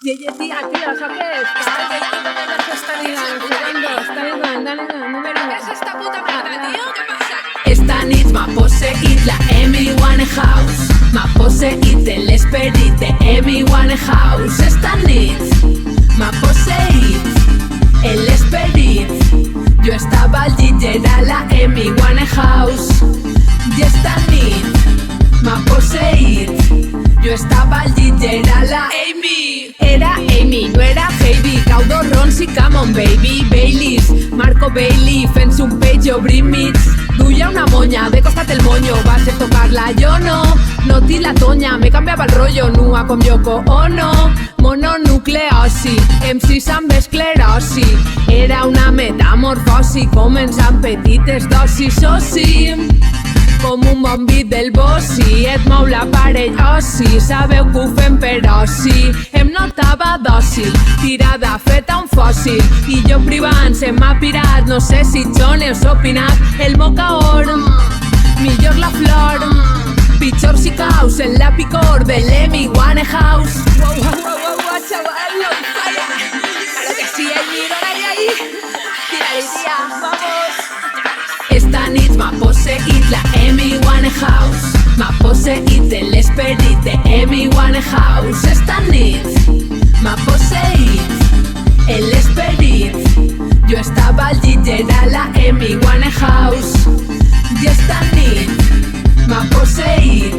Tía, tío, ¿eso qué es? ¿Qué es esta puta mierda, tío? ¿Qué pasa? Esta nit m'ha posseït la Amy Winehouse. M'ha posseït l'esperit de Amy Winehouse. Esta nit m'ha posseït l'esperit. Jo estava al llit i era la Amy Winehouse. I esta nit m'ha posseït. Jo estava al llit i era la Amy. Era Amy, no era Heavy. Caudo Rons i Camon Baby Baileys. Marco Bailey fent-se un peix i obrim mits. Duia una moña, de costat el moño. Va ser tocar-la, jo no ti la tonya. Me canviava el rollo, nua com Yoko Ono. Mononucleosi, MCs amb esclerosi. Era una metamorfosi, començant petites dosis, oh sí. Com un bon beat del bossi, et mou l'aparell ossi. Sabeu que ho fem per ossi. Em notava dòcil, tirada feta un fòssil. I jo privant se m'ha pirat, no sé si Jones ha opinat. El mocaor, millor la flor, pitjor si caus en la picor de l'Amy Winehouse. Wow, chaval, lo falla. Claro que sí, mira ahí. Tía, vamos. Esta nit m'ha posseït la Amy Winehouse. M'ha posseït l'esperit de Amy Winehouse. Esta nit m'ha posseït l'esperit. Jo estava al llit i era la Amy Winehouse. I esta nit m'ha posseït.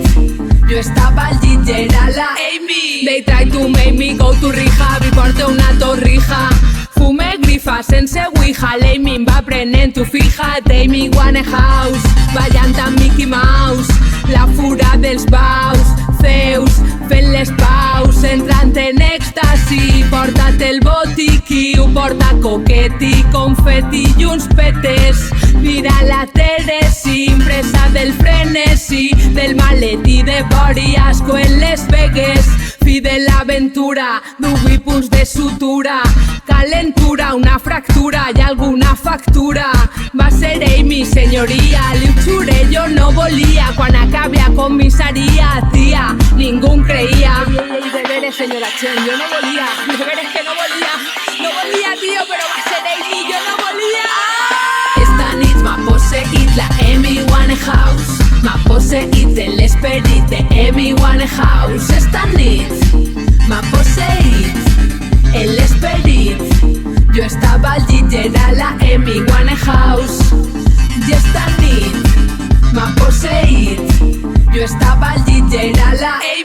Jo estava al llit i era la Amy. They try to make me go to rehab i porto una torrija. Fume grifa sense ouija, l'Amy em va prenent tu fija. Amy Winehouse, ballant amb Mickey Mouse. La fura dels baus, Zeus, fent les paus, entrant en èxtasi. Porta't el botiquí, ho porta coqueti, confeti i uns petes. Mira la Teresi, impresa del frenesi, del maletí de Bori Asco en les Vegas. Fi de l'aventura, 18 punts de sutura, calentura, una fractura i alguna factura. Va ser Amy, senyoria, li ho juré, jo no volia. Quan acabi a comissaria, tia, ningú em creia. Ey, de veres, señora Chen, yo no volía. De veres que no volía. No volía, tío, pero va a ser Amy, yo no volía. Esta nit m'ha posseït la Amy Winehouse. M'ha posseït l'esperit de Amy Winehouse. Esta nit m'ha posseït l'esperit. Jo estava al llit i era la Amy Winehouse. I esta nit m'ha posseït. Jo estava al llit i era la Amy.